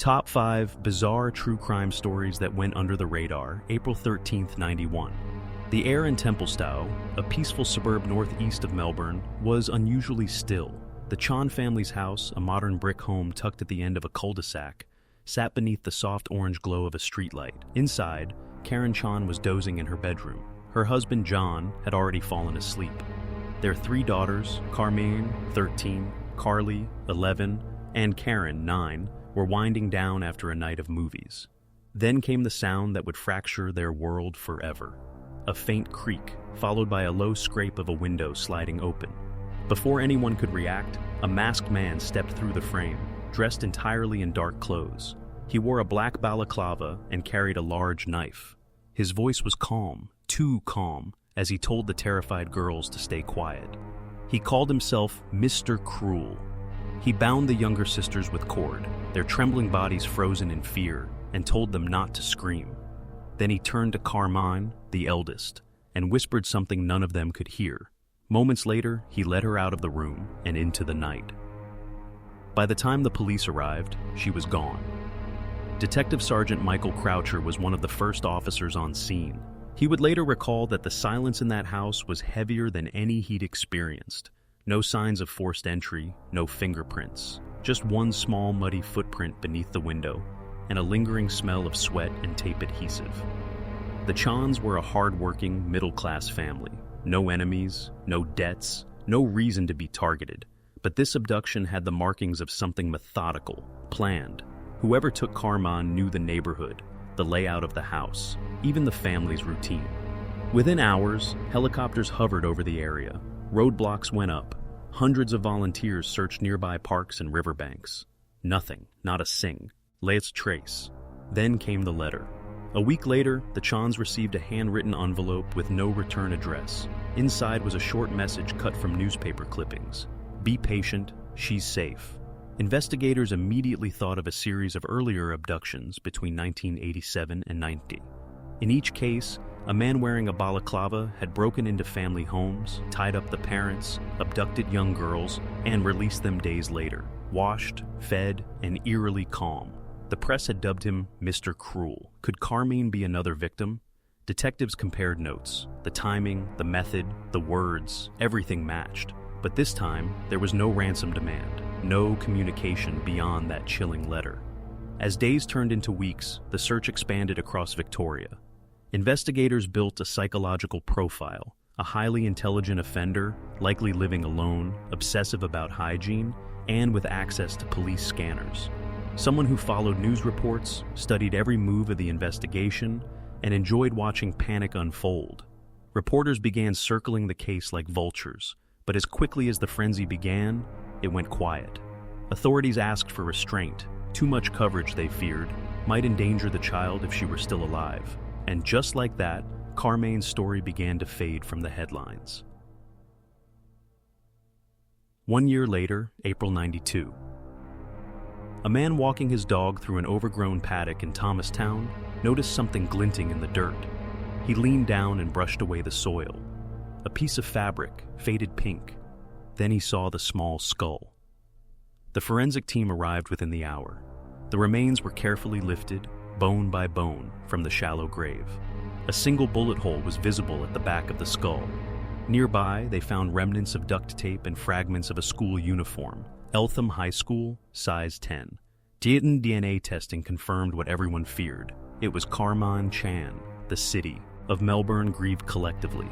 Top 5 Bizarre True Crime Stories That Went Under the Radar, April 13, 91. The air in Templestowe, a peaceful suburb northeast of Melbourne, was unusually still. The Chan family's house, a modern brick home tucked at the end of a cul-de-sac, sat beneath the soft orange glow of a streetlight. Inside, Karmein Chan was dozing in her bedroom. Her husband, John, had already fallen asleep. Their 3 daughters, Karmein, 13, Carly, 11, and Karen, 9, were winding down after a night of movies. Then came the sound that would fracture their world forever. A faint creak, followed by a low scrape of a window sliding open. Before anyone could react, a masked man stepped through the frame, dressed entirely in dark clothes. He wore a black balaclava and carried a large knife. His voice was calm, too calm, as he told the terrified girls to stay quiet. He called himself Mr. Cruel. He bound the younger sisters with cord, their trembling bodies frozen in fear, and told them not to scream. Then he turned to Karmein, the eldest, and whispered something none of them could hear. Moments later, he led her out of the room and into the night. By the time the police arrived, she was gone. Detective Sergeant Michael Croucher was one of the first officers on scene. He would later recall that the silence in that house was heavier than any he'd experienced. No signs of forced entry, no fingerprints, just one small muddy footprint beneath the window, and a lingering smell of sweat and tape adhesive. The Chans were a hard-working, middle-class family. No enemies, no debts, no reason to be targeted. But this abduction had the markings of something methodical, planned. Whoever took Karmein knew the neighborhood, the layout of the house, even the family's routine. Within hours, helicopters hovered over the area. Roadblocks went up. Hundreds of volunteers searched nearby parks and riverbanks. Nothing, not a sing. Let's trace. Then came the letter. A week later, the Chans received a handwritten envelope with no return address. Inside was a short message cut from newspaper clippings. Be patient, she's safe. Investigators immediately thought of a series of earlier abductions between 1987 and 90. In each case, a man wearing a balaclava had broken into family homes, tied up the parents, abducted young girls, and released them days later, washed, fed, and eerily calm. The press had dubbed him Mr. Cruel. Could Karmein be another victim? Detectives compared notes. The timing, the method, the words, everything matched. But this time, there was no ransom demand, no communication beyond that chilling letter. As days turned into weeks, the search expanded across Victoria. Investigators built a psychological profile, a highly intelligent offender, likely living alone, obsessive about hygiene, and with access to police scanners. Someone who followed news reports, studied every move of the investigation, and enjoyed watching panic unfold. Reporters began circling the case like vultures, but as quickly as the frenzy began, it went quiet. Authorities asked for restraint. Too much coverage, they feared, might endanger the child if she were still alive. And just like that, Karmein's story began to fade from the headlines. 1 year later, April 92. A man walking his dog through an overgrown paddock in Thomastown noticed something glinting in the dirt. He leaned down and brushed away the soil. A piece of fabric, faded pink. Then he saw the small skull. The forensic team arrived within the hour. The remains were carefully lifted, bone by bone, from the shallow grave. A single bullet hole was visible at the back of the skull. Nearby, they found remnants of duct tape and fragments of a school uniform. Eltham High School, size 10. DNA testing confirmed what everyone feared. It was Karmein Chan. The city of Melbourne grieved collectively.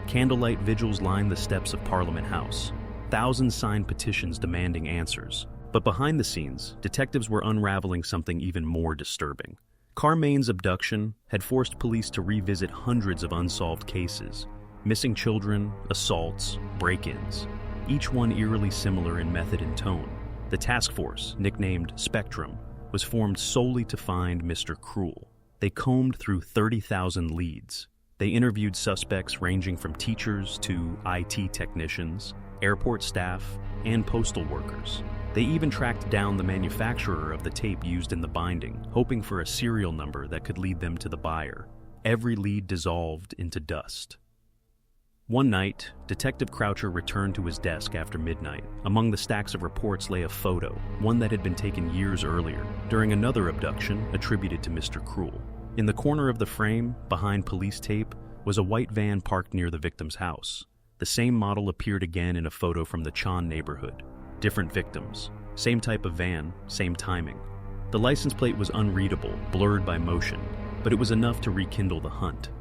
Candlelight vigils lined the steps of Parliament House. Thousands signed petitions demanding answers. But behind the scenes, detectives were unraveling something even more disturbing. Karmein's abduction had forced police to revisit hundreds of unsolved cases. Missing children, assaults, break-ins. Each one eerily similar in method and tone. The task force, nicknamed Spectrum, was formed solely to find Mr. Cruel. They combed through 30,000 leads. They interviewed suspects ranging from teachers to IT technicians, airport staff, and postal workers. They even tracked down the manufacturer of the tape used in the binding, hoping for a serial number that could lead them to the buyer. Every lead dissolved into dust. One night, Detective Croucher returned to his desk after midnight. Among the stacks of reports lay a photo, one that had been taken years earlier, during another abduction attributed to Mr. Cruel. In the corner of the frame, behind police tape, was a white van parked near the victim's house. The same model appeared again in a photo from the Chan neighborhood. Different victims. Same type of van, same timing. The license plate was unreadable, blurred by motion, but it was enough to rekindle the hunt.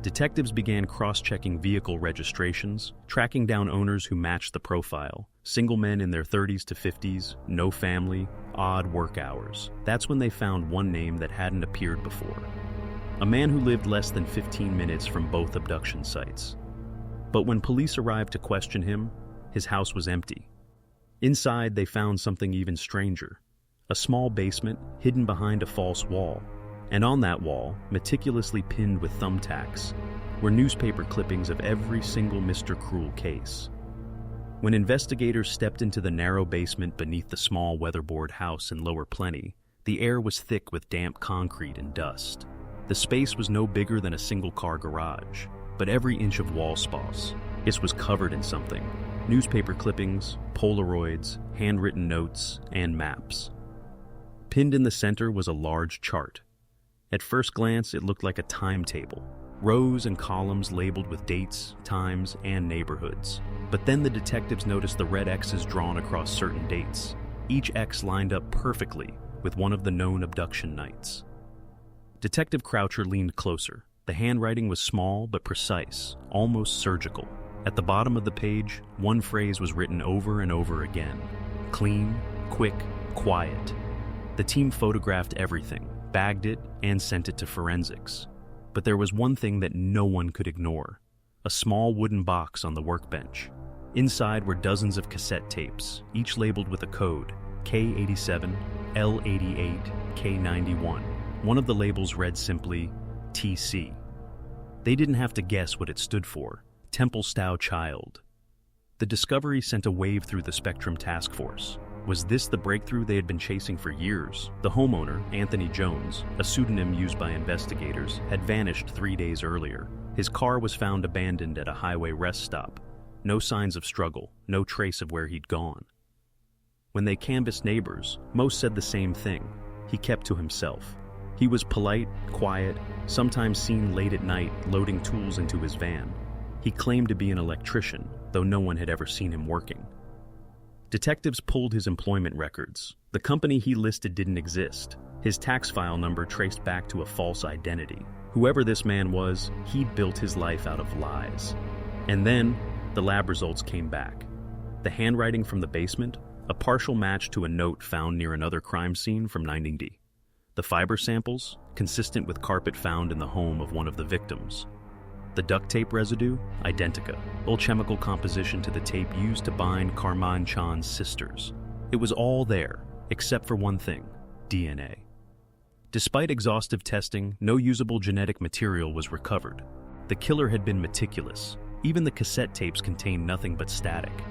Detectives began cross-checking vehicle registrations, tracking down owners who matched the profile. Single men in their 30s to 50s, no family, odd work hours. That's when they found one name that hadn't appeared before. A man who lived less than 15 minutes from both abduction sites. But when police arrived to question him, his house was empty. Inside, they found something even stranger. A small basement hidden behind a false wall. And on that wall, meticulously pinned with thumbtacks, were newspaper clippings of every single Mr. Cruel case. When investigators stepped into the narrow basement beneath the small weatherboard house in Lower Plenty, the air was thick with damp concrete and dust. The space was no bigger than a single-car garage, but every inch of wall space was covered in something. Newspaper clippings, Polaroids, handwritten notes, and maps. Pinned in the center was a large chart. At first glance, it looked like a timetable, rows and columns labeled with dates, times, and neighborhoods. But then the detectives noticed the red X's drawn across certain dates. Each X lined up perfectly with one of the known abduction nights. Detective Croucher leaned closer. The handwriting was small but precise, almost surgical. At the bottom of the page, one phrase was written over and over again. Clean, quick, quiet. The team photographed everything, bagged it, and sent it to forensics. But there was one thing that no one could ignore. A small wooden box on the workbench. Inside were dozens of cassette tapes, each labeled with a code, K87, L88, K91. One of the labels read simply, TC. They didn't have to guess what it stood for, Templestowe Child. The discovery sent a wave through the Spectrum Task Force. Was this the breakthrough they had been chasing for years? The homeowner, Anthony Jones, a pseudonym used by investigators, had vanished 3 days earlier. His car was found abandoned at a highway rest stop. No signs of struggle, no trace of where he'd gone. When they canvassed neighbors, most said the same thing. He kept to himself. He was polite, quiet, sometimes seen late at night loading tools into his van. He claimed to be an electrician, though no one had ever seen him working. Detectives pulled his employment records. The company he listed didn't exist. His tax file number traced back to a false identity. Whoever this man was, he'd built his life out of lies. And then, the lab results came back. The handwriting from the basement, a partial match to a note found near another crime scene from 1990. The fiber samples, consistent with carpet found in the home of one of the victims. The duct tape residue, identica, alchemical composition to the tape used to bind Karmein Chan's sisters. It was all there, except for one thing, DNA. Despite exhaustive testing, no usable genetic material was recovered. The killer had been meticulous. Even the cassette tapes contained nothing but static.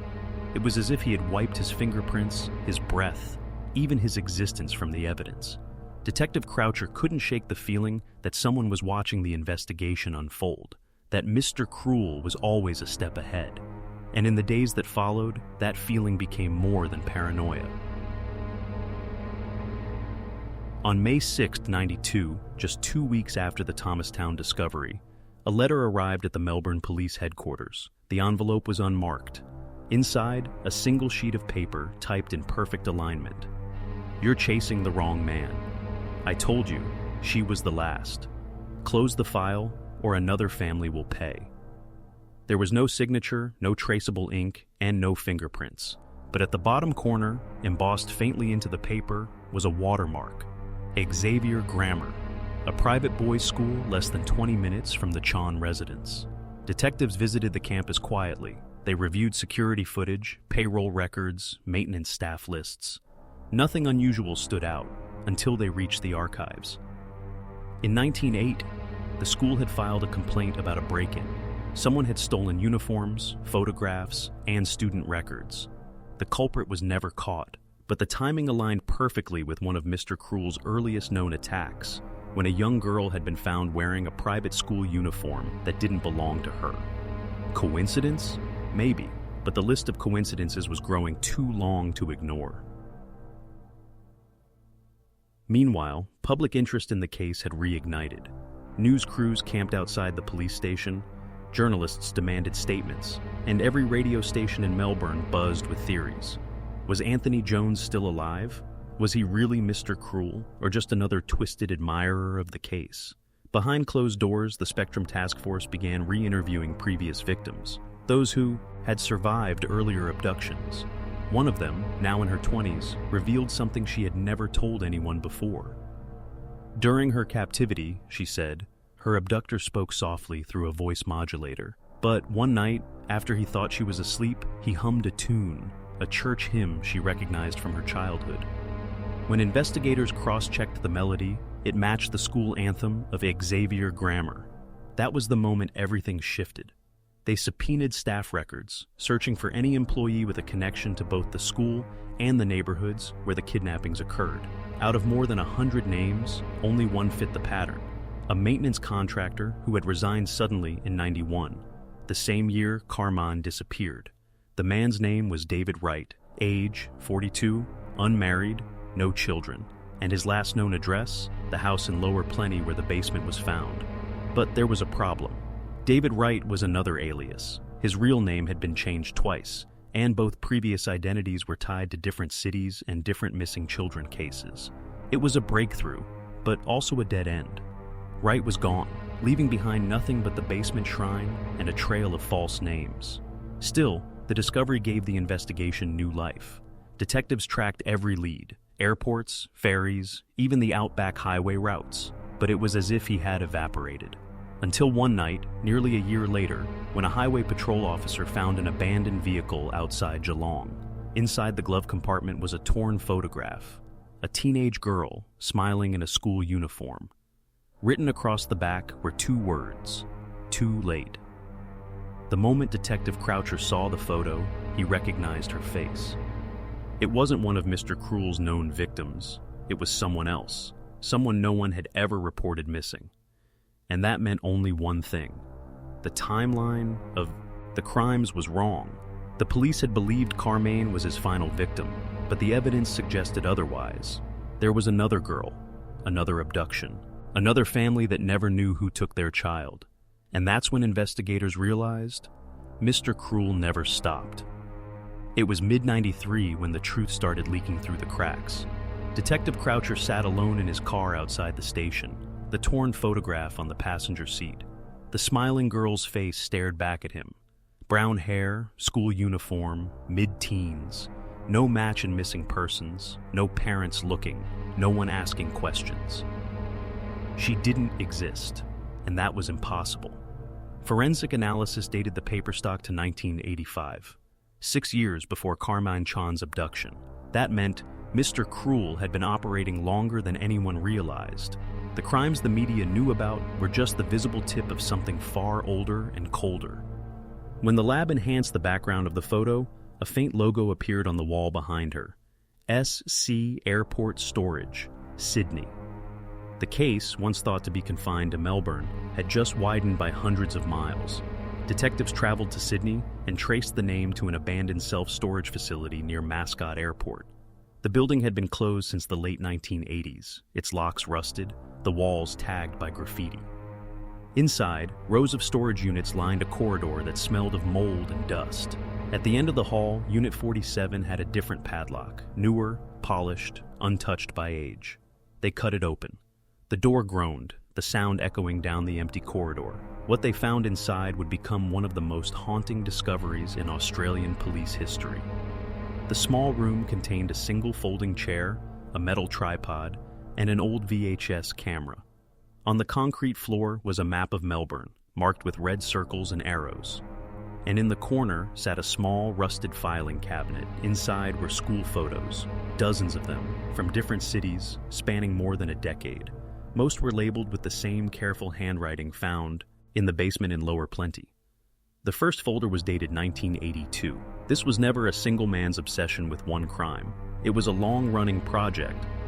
It was as if he had wiped his fingerprints, his breath, even his existence from the evidence. Detective Croucher couldn't shake the feeling that someone was watching the investigation unfold, that Mr. Cruel was always a step ahead. And in the days that followed, that feeling became more than paranoia. On May 6, 1992, just 2 weeks after the Thomastown discovery, a letter arrived at the Melbourne police headquarters. The envelope was unmarked. Inside, a single sheet of paper typed in perfect alignment. "You're chasing the wrong man. I told you, she was the last. Close the file, or another family will pay." There was no signature, no traceable ink, and no fingerprints. But at the bottom corner, embossed faintly into the paper, was a watermark. Xavier Grammar, a private boys' school less than 20 minutes from the Chan residence. Detectives visited the campus quietly. They reviewed security footage, payroll records, maintenance staff lists. Nothing unusual stood out until they reached the archives. In 1908, the school had filed a complaint about a break-in. Someone had stolen uniforms, photographs, and student records. The culprit was never caught, but the timing aligned perfectly with one of Mr. Cruel's earliest known attacks, when a young girl had been found wearing a private school uniform that didn't belong to her. Coincidence? Maybe, but the list of coincidences was growing too long to ignore. Meanwhile, public interest in the case had reignited. News crews camped outside the police station, journalists demanded statements, and every radio station in Melbourne buzzed with theories. Was Anthony Jones still alive? Was he really Mr. Cruel, or just another twisted admirer of the case? Behind closed doors, the Spectrum Task Force began re-interviewing previous victims, those who had survived earlier abductions. One of them, now in her 20s, revealed something she had never told anyone before. During her captivity, she said, her abductor spoke softly through a voice modulator. But one night, after he thought she was asleep, he hummed a tune, a church hymn she recognized from her childhood. When investigators cross-checked the melody, it matched the school anthem of Xavier Grammar. That was the moment everything shifted. They subpoenaed staff records, searching for any employee with a connection to both the school and the neighborhoods where the kidnappings occurred. Out of more than 100 names, only one fit the pattern: a maintenance contractor who had resigned suddenly in '91. The same year, Karmein disappeared. The man's name was David Wright, age 42, unmarried, no children, and his last known address, the house in Lower Plenty where the basement was found. But there was a problem. David Wright was another alias. His real name had been changed twice, and both previous identities were tied to different cities and different missing children cases. It was a breakthrough, but also a dead end. Wright was gone, leaving behind nothing but the basement shrine and a trail of false names. Still, the discovery gave the investigation new life. Detectives tracked every lead: airports, ferries, even the outback highway routes. But it was as if he had evaporated. Until one night, nearly a year later, when a highway patrol officer found an abandoned vehicle outside Geelong. Inside the glove compartment was a torn photograph, a teenage girl smiling in a school uniform. Written across the back were two words: too late. The moment Detective Croucher saw the photo, he recognized her face. It wasn't one of Mr. Cruel's known victims. It was someone else, someone no one had ever reported missing. And that meant only one thing: the timeline of the crimes was wrong. The police had believed Karmein was his final victim, but the evidence suggested otherwise. There was another girl, another abduction, another family that never knew who took their child. And that's when investigators realized Mr. Cruel never stopped. It was mid-93 when the truth started leaking through the cracks. Detective Croucher sat alone in his car outside the station, the torn photograph on the passenger seat. The smiling girl's face stared back at him. Brown hair, school uniform, mid-teens. No match in missing persons, no parents looking, no one asking questions. She didn't exist, and that was impossible. Forensic analysis dated the paper stock to 1985, 6 years before Karmein Chan's abduction. That meant Mr. Cruel had been operating longer than anyone realized. The crimes the media knew about were just the visible tip of something far older and colder. When the lab enhanced the background of the photo, a faint logo appeared on the wall behind her: SC Airport Storage, Sydney. The case, once thought to be confined to Melbourne, had just widened by hundreds of miles. Detectives traveled to Sydney and traced the name to an abandoned self-storage facility near Mascot Airport. The building had been closed since the late 1980s, its locks rusted, the walls tagged by graffiti. Inside, rows of storage units lined a corridor that smelled of mold and dust. At the end of the hall, Unit 47 had a different padlock, newer, polished, untouched by age. They cut it open. The door groaned, the sound echoing down the empty corridor. What they found inside would become one of the most haunting discoveries in Australian police history. The small room contained a single folding chair, a metal tripod, and an old VHS camera. On the concrete floor was a map of Melbourne, marked with red circles and arrows. And in the corner sat a small, rusted filing cabinet. Inside were school photos, dozens of them, from different cities, spanning more than a decade. Most were labeled with the same careful handwriting found in the basement in Lower Plenty. The first folder was dated 1982. This was never a single man's obsession with one crime. It was a long-running project